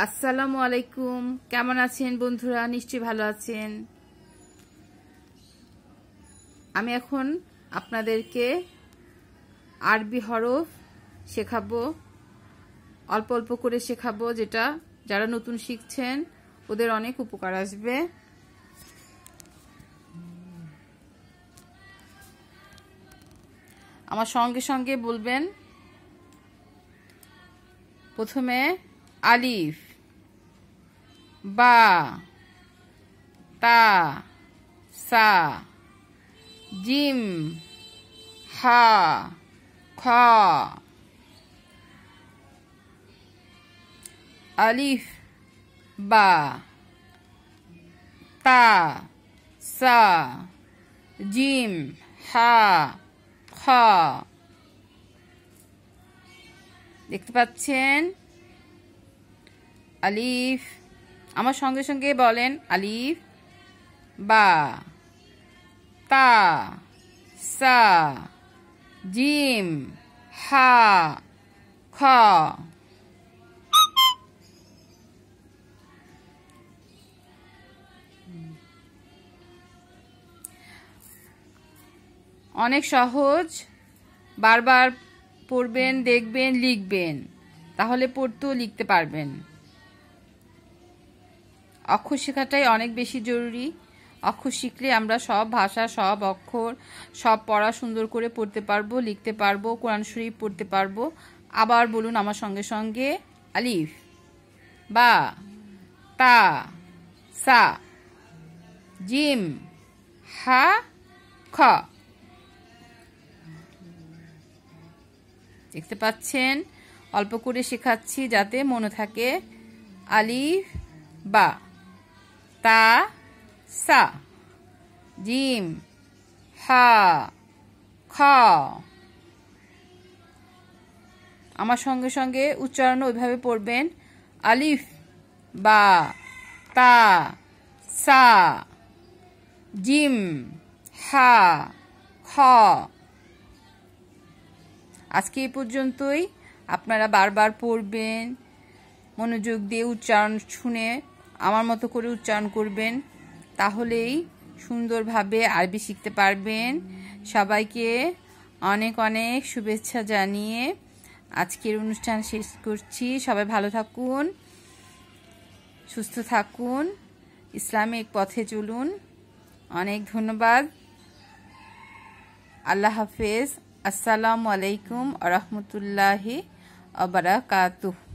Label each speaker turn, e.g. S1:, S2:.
S1: আসসালামু আলাইকুম। কেমন আছেন বন্ধুরা? নিশ্চয়ই ভালো আছেন। আমি এখন আপনাদেরকে আরবি হরফ শেখাবো, অল্প অল্প করে শেখাবো, যেটা যারা নতুন শিখছেন ওদের অনেক উপকার আসবে। আমার সঙ্গে সঙ্গে বলবেন। প্রথমে আলিফ, বা, তা, সা, জিম, হা, খ। আলিফ, বা, তা, সা, জিম, হা, খ। দেখতে পাচ্ছেন? আলিফ, আমার সঙ্গে সঙ্গে বলেন। আলিফ, বা, তা, সা, জিম, হা, খ। অনেক সহজ। বারবার পড়বেন, দেখবেন, লিখবেন, তাহলে পড়তেও লিখতে পারবেন। অক্ষর শেখাটাই অনেক বেশি জরুরি। অক্ষর শিখলে আমরা সব ভাষা, সব অক্ষর, সব পড়া সুন্দর করে পড়তে পারবো, লিখতে পারবো, কোরআন শরীফ পড়তে পারবো। আবার বলুন আমার সঙ্গে সঙ্গে। আলিফ, বা, তা, সা, জিম, হা, খ। দেখতে পাচ্ছেন? অল্প করে শেখাচ্ছি যাতে মনে থাকে। আলিফ, বা, তা, সা, জিম, হা, খ। আমার সঙ্গে সঙ্গে উচ্চারণ ওইভাবে পড়বেন। আলিফ, বা, তা, সা, জিম, হা, খ। আজকে এই পর্যন্তই। আপনারা বারবার পড়বেন, মনোযোগ দিয়ে উচ্চারণ শুনে আমার মতো করে উচ্চারণ করবেন, তাহলেই সুন্দরভাবে আরবি শিখতে পারবেন। সবাইকে অনেক অনেক শুভেচ্ছা জানিয়ে আজকের অনুষ্ঠান শেষ করছি। সবাই ভালো থাকুন, সুস্থ থাকুন, ইসলামিক পথে চলুন। অনেক ধন্যবাদ। আল্লাহ হাফেজ। আসসালামু আলাইকুম ওয়া রাহমাতুল্লাহি ওয়া বারাকাতুহু।